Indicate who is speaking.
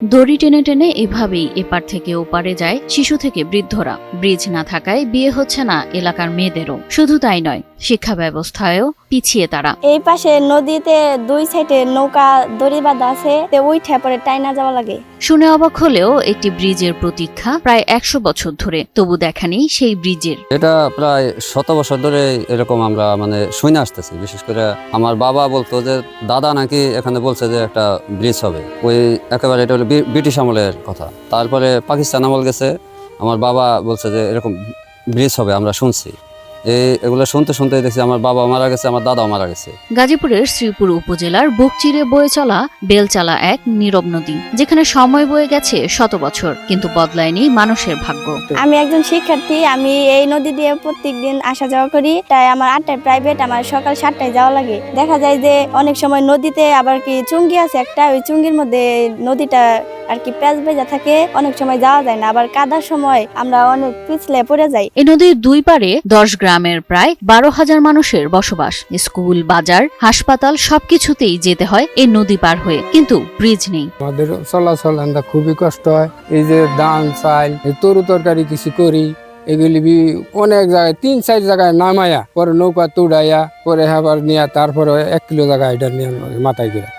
Speaker 1: দড়ি টেনে টেনে এভাবেই এপার থেকে ওপারে যায় শিশু থেকে বৃদ্ধরা। ব্রিজ না থাকায় বিয়ে হচ্ছে না এলাকার মেয়েদেরও। শুধু তাই নয়, শিক্ষা ব্যবস্থায়ও পিছিয়ে তারা।
Speaker 2: এই পাশে নদীতে দুই সাইডে নৌকা দড়ি বাঁধা আছে, উঠে পরে টাইনা যাওয়া লাগে।
Speaker 1: শুনে অবাক হলেও একটি ব্রিজের প্রতীক্ষা প্রায় 100 বছর ধরে, তবু দেখা নেই সেই ব্রিজের।
Speaker 3: এটা প্রায় 100 বছর ধরে এরকম আমরা শুনে আসতেছি। বিশেষ করে আমার বাবা বলতো যে দাদা নাকি এখানে বলছে যে একটা ব্রিজ হবে, ওই একেবারে এটা হলো ব্রিটিশ আমলের কথা। তারপরে পাকিস্তান আমল গেছে, আমার বাবা বলছে যে এরকম ব্রিজ হবে, আমরা শুনছি। এগুলো শুনতে শুনতে দেখছি আমার বাবা মারা গেছে, আমার দাদাও মারা গেছে।
Speaker 1: গাজীপুরের শ্রীপুর উপজেলার বুক চিরে বয়ে চলা বেলচালা এক নীরব নদী, যেখানে সময় বয়ে গেছে 100 বছর, কিন্তু বদলায়নি মানুষের ভাগ্য।
Speaker 2: আমি একজন শিক্ষার্থী, আমি এই নদী দিয়ে প্রত্যেকদিন আসা যাওয়া করি। তাই আমার 8টায় প্রাইভেট, আমার সকাল 7টায় যাওয়া লাগে। দেখা যায় যে অনেক সময় নদীতে আবার কি চুঙ্গি আছে একটা, ওই চুঙ্গির মধ্যে নদীটা আর কি প্যাঁচ ভেজা থাকে, অনেক সময় যাওয়া যায় না। আবার কাদার সময় আমরা অনেক পিছলে পড়ে যাই।
Speaker 1: এই নদীর দুই পারে 10 গ্রামের প্রায় 12,000 মানুষের বসবাস। স্কুল, বাজার, হাসপাতাল সবকিছুতেই যেতে হয় এই নদী পার হয়ে, কিন্তু ব্রিজ নেই।
Speaker 4: আমাদের চলাচল আমরা খুবই কষ্ট হয়। এই যে ধান চাল তরু তরকারি কিছু করি, এগুলি অনেক জায়গায় 3-4 জায়গায় নামাইয়া পরে নৌকা তুড়াইয়া পরে আবার নিয়ে তারপরে 1 কিলো জায়গায় এটা নিয়ে মাথায় করে।